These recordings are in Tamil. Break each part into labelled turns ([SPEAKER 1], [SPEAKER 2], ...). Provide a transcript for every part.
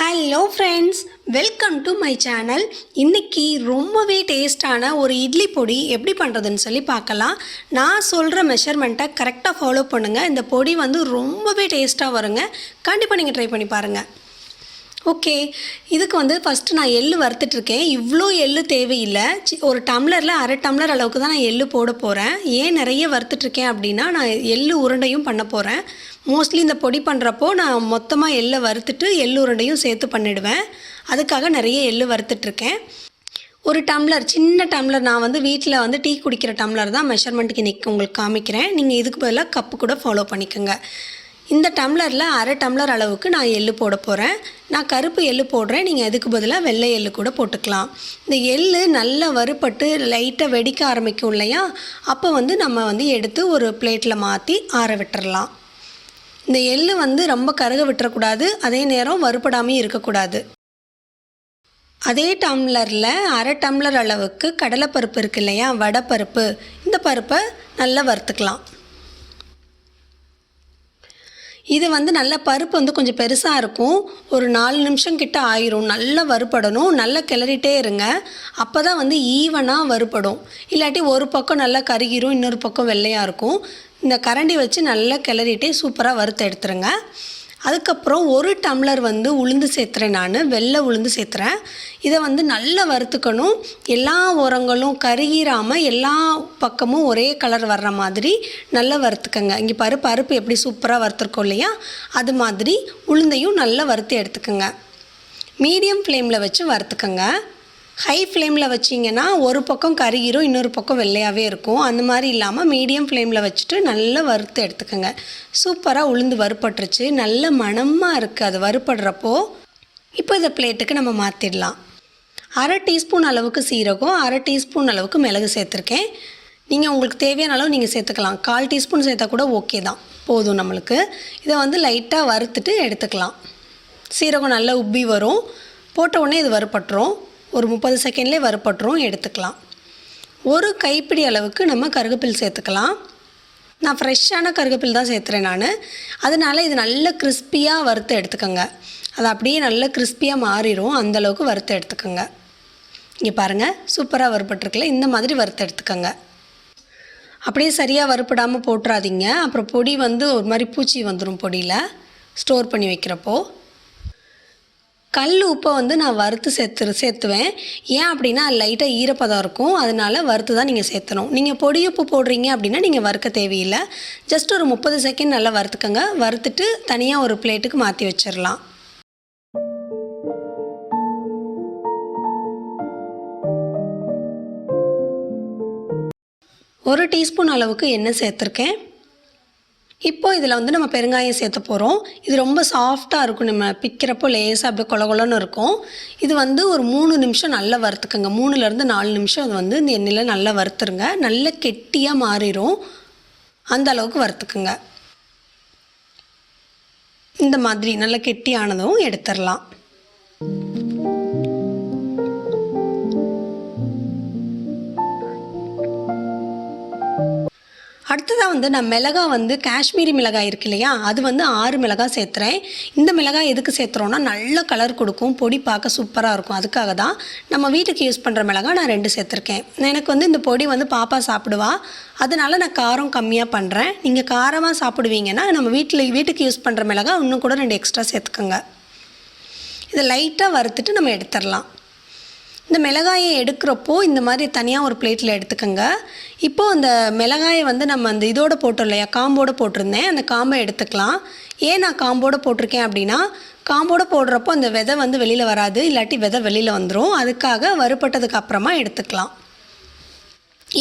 [SPEAKER 1] Hello friends, welcome to my channel. இன்றைக்கி ரொம்பவே டேஸ்டான ஒரு இட்லி பொடி எப்படி பண்ணுறதுன்னு சொல்லி பார்க்கலாம். நான் சொல்கிற மெஷர்மெண்ட்டை கரெக்டாக ஃபாலோ பண்ணுங்கள். இந்த பொடி வந்து ரொம்பவே டேஸ்ட்டாக வருங்க. கண்டிப்பாக நீங்கள் ட்ரை பண்ணி பாருங்கள். ஓகே, இதுக்கு வந்து ஃபஸ்ட்டு நான் எள்ளு வறுத்துட்ருக்கேன். இவ்வளோ எள்ளு தேவையில்லை. ஒரு டம்ளரில் அரை டம்ளர் அளவுக்கு தான் நான் எள்ளு போட போகிறேன். ஏன் நிறைய வறுத்துட்ருக்கேன் அப்படின்னா, நான் எள்ளு உருண்டையும் பண்ண போகிறேன். மோஸ்ட்லி இந்த பொடி பண்ணுறப்போ நான் மொத்தமாக எள்ளை வறுத்துட்டு எள்ளு உருண்டையும் சேர்த்து பண்ணிவிடுவேன். அதுக்காக நிறைய எள்ளு வறுத்துட்ருக்கேன். ஒரு டம்ளர், சின்ன டம்ளர், நான் வந்து வீட்டில் வந்து டீ குடிக்கிற டம்ளர் தான் மெஷர்மெண்ட்டுக்கு இன்றைக்கி உங்களுக்கு காமிக்கிறேன். நீங்கள் இதுக்கு பதிலாக கப்பு கூட ஃபாலோ பண்ணிக்கோங்க. இந்த டம்ளரில் அரை டம்ளர் அளவுக்கு நான் எள்ளு போட போகிறேன். நான் கருப்பு எள்ளு போடுறேன், நீங்கள் அதுக்கு பதிலாக வெள்ளை எள்ளு கூட போட்டுக்கலாம். இந்த எள்ளு நல்லா வறுபட்டு லைட்டாக வெடிக்க ஆரம்பிக்கும் இல்லையா, அப்போ வந்து நம்ம வந்து எடுத்து ஒரு பிளேட்டில் மாற்றி ஆற விட்டுறலாம். இந்த எள்ளு வந்து ரொம்ப கருக விட்டுறக்கூடாது, அதே நேரம் வறுபடாமையும் இருக்கக்கூடாது. அதே டம்ளரில் அரை டம்ளர் அளவுக்கு கடலைப்பருப்பு இருக்குது இல்லையா, வடைப்பருப்பு, இந்த பருப்பை நல்லா வறுத்துக்கலாம். இது வந்து நல்ல பருப்பு வந்து கொஞ்சம் பெருசாக இருக்கும். ஒரு 4 நிமிஷம் கிட்ட ஆயிரும். நல்லா வறுபடணும். நல்லா கிளறிட்டே இருங்க. அப்போ தான் வந்து ஈவனாக வறுபடும். இல்லாட்டி ஒரு பக்கம் நல்லா கருகிரும், இன்னொரு பக்கம் வெள்ளையாக இருக்கும். இந்த கரண்டி வச்சு நல்லா கிளறிட்டே சூப்பராக வறுத்து எடுத்துருங்க. அதுக்கப்புறம் ஒரு டம்ளர் வந்து உளுந்து சேர்த்துறேன். நான் வெள்ளை உளுந்து சேர்த்துறேன். இதை வந்து நல்லா வறுத்துக்கணும். எல்லா உரங்களும் கருகிராமல் எல்லா பக்கமும் ஒரே கலர் வர்ற மாதிரி நல்லா வறுத்துக்கங்க. இங்கே பருப்பு எப்படி சூப்பராக வறுத்துருக்கோம் இல்லையா, அது மாதிரி உளுந்தையும் நல்லா வறுத்து எடுத்துக்கோங்க. மீடியம் ஃப்ளேமில் வச்சு வறுத்துக்கங்க. ஹை ஃப்ளேமில் வச்சிங்கன்னா ஒரு பக்கம் கருகிரும், இன்னொரு பக்கம் வெள்ளையாகவே இருக்கும். அந்த மாதிரி இல்லாமல் மீடியம் ஃப்ளேமில் வச்சுட்டு நல்லா வறுத்து எடுத்துக்கோங்க. சூப்பராக உளுந்து வறுபட்டுருச்சு, நல்ல மணமாக இருக்குது அது வறுபடுறப்போ. இப்போ இதை பிளேட்டுக்கு நம்ம மாற்றிடலாம். அரை டீஸ்பூன் அளவுக்கு சீரகம், அரை டீஸ்பூன் அளவுக்கு மிளகு சேர்த்துருக்கேன். நீங்கள் உங்களுக்கு தேவையான அளவு நீங்கள் சேர்த்துக்கலாம். 1/4 டீஸ்பூன் சேர்த்தா கூட ஓகே தான், போதும் நம்மளுக்கு. இதை வந்து லைட்டாக வறுத்துட்டு எடுத்துக்கலாம். சீரகம் நல்லா உப்பி வரும். போட்ட உடனே இது வறுபட்டுரும். ஒரு 30 செகண்ட்லேயே வறுபட்டுரும், எடுத்துக்கலாம். ஒரு கைப்பிடி அளவுக்கு நம்ம கருவேப்பிலை சேர்த்துக்கலாம். நான் ஃப்ரெஷ்ஷான கருவேப்பிலை தான் சேர்த்துறேன் நான். அதனால் இது நல்ல கிறிஸ்பியாக வறுத்து எடுத்துக்கோங்க. அது அப்படியே நல்ல கிறிஸ்பியாக மாறிடும், அந்தளவுக்கு வறுத்து எடுத்துக்கோங்க. இங்கே பாருங்கள், சூப்பராக வறுபட்டுருக்குல்ல, இந்த மாதிரி வறுத்து எடுத்துக்கோங்க. அப்படியே சரியாக வறுப்படாமல் போட்டுறாதீங்க. அப்புறம் பொடி வந்து ஒரு மாதிரி பூச்சி வந்துடும் பொடியில் ஸ்டோர் பண்ணி வைக்கிறப்போ. கல் உப்பை வந்து நான் வறுத்து சேர்த்துவேன். ஏன் அப்படின்னா லைட்டாக ஈரப்பதம் இருக்கும், அதனால் வறுத்து தான் நீங்கள் சேர்த்தணும். நீங்கள் பொடி உப்பு போடுறீங்க அப்படின்னா நீங்கள் வறுக்க தேவையில்லை. ஜஸ்ட் ஒரு 30 செகண்ட் நல்லா வறுத்துக்கோங்க. வறுத்துட்டு தனியாக ஒரு பிளேட்டுக்கு மாற்றி வச்சிடலாம். ஒரு டீஸ்பூன் அளவுக்கு எண்ணெய் சேர்த்துருக்கேன். இப்போ இதில் வந்து நம்ம பெருங்காயம் சேர்த்த போகிறோம். இது ரொம்ப சாஃப்டாக இருக்கும், நம்ம பிக்கிறப்போ லேசாக அப்படியே கொலன்னு இருக்கும். இது வந்து ஒரு 3 நிமிஷம் நல்லா வறுத்துக்கோங்க. 3லேருந்து 4 நிமிஷம் அது வந்து இந்த எண்ணெயில் நல்லா வறுத்துருங்க. நல்ல கெட்டியாக மாறிடும், அந்த அளவுக்கு வறுத்துக்குங்க. இந்த மாதிரி நல்ல கெட்டியானதும் எடுத்துடலாம். அடுத்ததாக வந்து நான் மிளகாய் வந்து காஷ்மீரி மிளகாய் இருக்கு இல்லையா, அது வந்து 6 மிளகாய் சேர்த்துறேன். இந்த மிளகாய் எதுக்கு சேர்த்துறோன்னா நல்ல கலர் கொடுக்கும், பொடி பார்க்க சூப்பராக இருக்கும். அதுக்காக தான். நம்ம வீட்டுக்கு யூஸ் பண்ணுற மிளகாய் நான் 2 சேர்த்துருக்கேன். எனக்கு வந்து இந்த பொடி வந்து பாப்பா சாப்பிடுவா, அதனால் நான் காரம் கம்மியாக பண்ணுறேன். நீங்கள் காரமாக சாப்பிடுவீங்கன்னா நம்ம வீட்டுக்கு யூஸ் பண்ணுற மிளகாய் இன்னும் கூட 2 எக்ஸ்ட்ரா சேர்த்துக்கோங்க. இதை லைட்டாக வறுத்துட்டு நம்ம எடுத்துடலாம். இந்த மிளகாயை எடுக்கிறப்போ இந்த மாதிரி தனியாக ஒரு பிளேட்டில் எடுத்துக்கோங்க. இப்போது அந்த மிளகாயை வந்து நம்ம அந்த இதோடு போட்டோம் இல்லையா, காம்போடு போட்டிருந்தேன், அந்த காம்பை எடுத்துக்கலாம். ஏன் நான் காம்போடு போட்டிருக்கேன் அப்படின்னா, காம்போடு போடுறப்போ அந்த விதை வந்து வெளியில் வராது, இல்லாட்டி விதை வெளியில் வந்துடும். அதுக்காக வறுபட்டதுக்கு அப்புறமா எடுத்துக்கலாம்.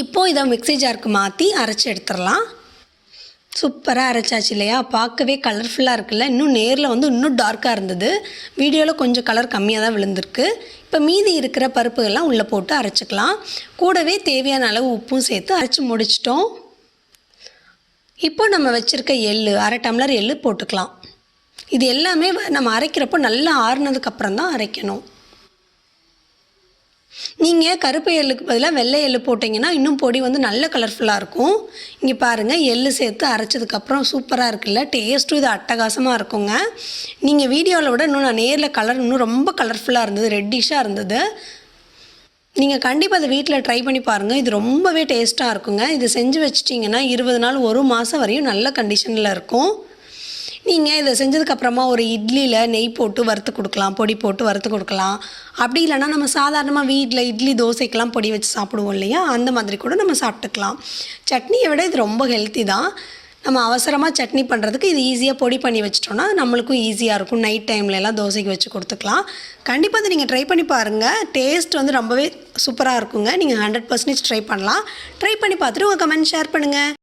[SPEAKER 1] இப்போது இதை மிக்ஸி ஜாருக்கு மாற்றி அரைச்சி எடுத்துடலாம். சூப்பராக அரைச்சாச்சு இல்லையா, பார்க்கவே கலர்ஃபுல்லாக இருக்குல்ல. இன்னும் நேரில் வந்து இன்னும் டார்க்காக இருந்தது, வீடியோவில் கொஞ்சம் கலர் கம்மியாக தான் விழுந்திருக்கு. இப்போ மீதி இருக்கிற பருப்புகள்லாம் உள்ளே போட்டு அரைச்சிக்கலாம். கூடவே தேவையான அளவு உப்பும் சேர்த்து அரைச்சி முடிச்சிட்டோம். இப்போ நம்ம வச்சுருக்க எள்ளு, அரை டம்ளர் எள்ளு போட்டுக்கலாம். இது எல்லாமே நம்ம அரைக்கிறப்போ நல்லா ஆறுனதுக்கப்புறம் தான் அரைக்கணும். நீங்கள் கருப்பு எள்ளுக்கு பதிலாக வெள்ளை எள்ளு போட்டிங்கன்னா இன்னும் பொடி வந்து நல்ல கலர்ஃபுல்லாக இருக்கும். இங்கே பாருங்கள், எள்ளு சேர்த்து அரைச்சதுக்கப்புறம் சூப்பராக இருக்குல்ல, டேஸ்ட்டும் இது அட்டகாசமாக இருக்குங்க. நீங்கள் வீடியோவில் விட இன்னும் நான் நேரில் கலர் இன்னும் ரொம்ப கலர்ஃபுல்லாக இருந்தது, ரெட்டிஷாக இருந்தது. நீங்கள் கண்டிப்பாக அதை வீட்டில் ட்ரை பண்ணி பாருங்கள். இது ரொம்பவே டேஸ்ட்டாக இருக்குங்க. இது செஞ்சு வச்சிட்டிங்கன்னா 20 நாள் 1 மாதம் வரையும் நல்ல கண்டிஷனில் இருக்கும். நீங்கள் இதை செஞ்சதுக்கப்புறமா ஒரு இட்லியில் நெய் போட்டு வறுத்து கொடுக்கலாம், பொடி போட்டு வறுத்து கொடுக்கலாம். அப்படி இல்லைனா நம்ம சாதாரணமாக வீட்டில் இட்லி தோசைக்கெலாம் பொடி வச்சு சாப்பிடுவோம் இல்லையா, அந்த மாதிரி கூட நம்ம சாப்பிட்டுக்கலாம். சட்னியை விட இது ரொம்ப ஹெல்த்தி தான். நம்ம அவசரமாக சட்னி பண்ணுறதுக்கு இது ஈஸியாக பொடி பண்ணி வச்சிட்டோன்னா நம்மளுக்கும் ஈஸியாக இருக்கும். நைட் டைம்லலாம் தோசைக்கு வச்சு கொடுத்துக்கலாம். கண்டிப்பாக அதை நீங்கள் ட்ரை பண்ணி பாருங்கள். டேஸ்ட் வந்து ரொம்பவே சூப்பராக இருக்குங்க. நீங்கள் 100% ட்ரை பண்ணலாம். ட்ரை பண்ணி பார்த்துட்டு உங்கள் கமெண்ட் ஷேர் பண்ணுங்கள்.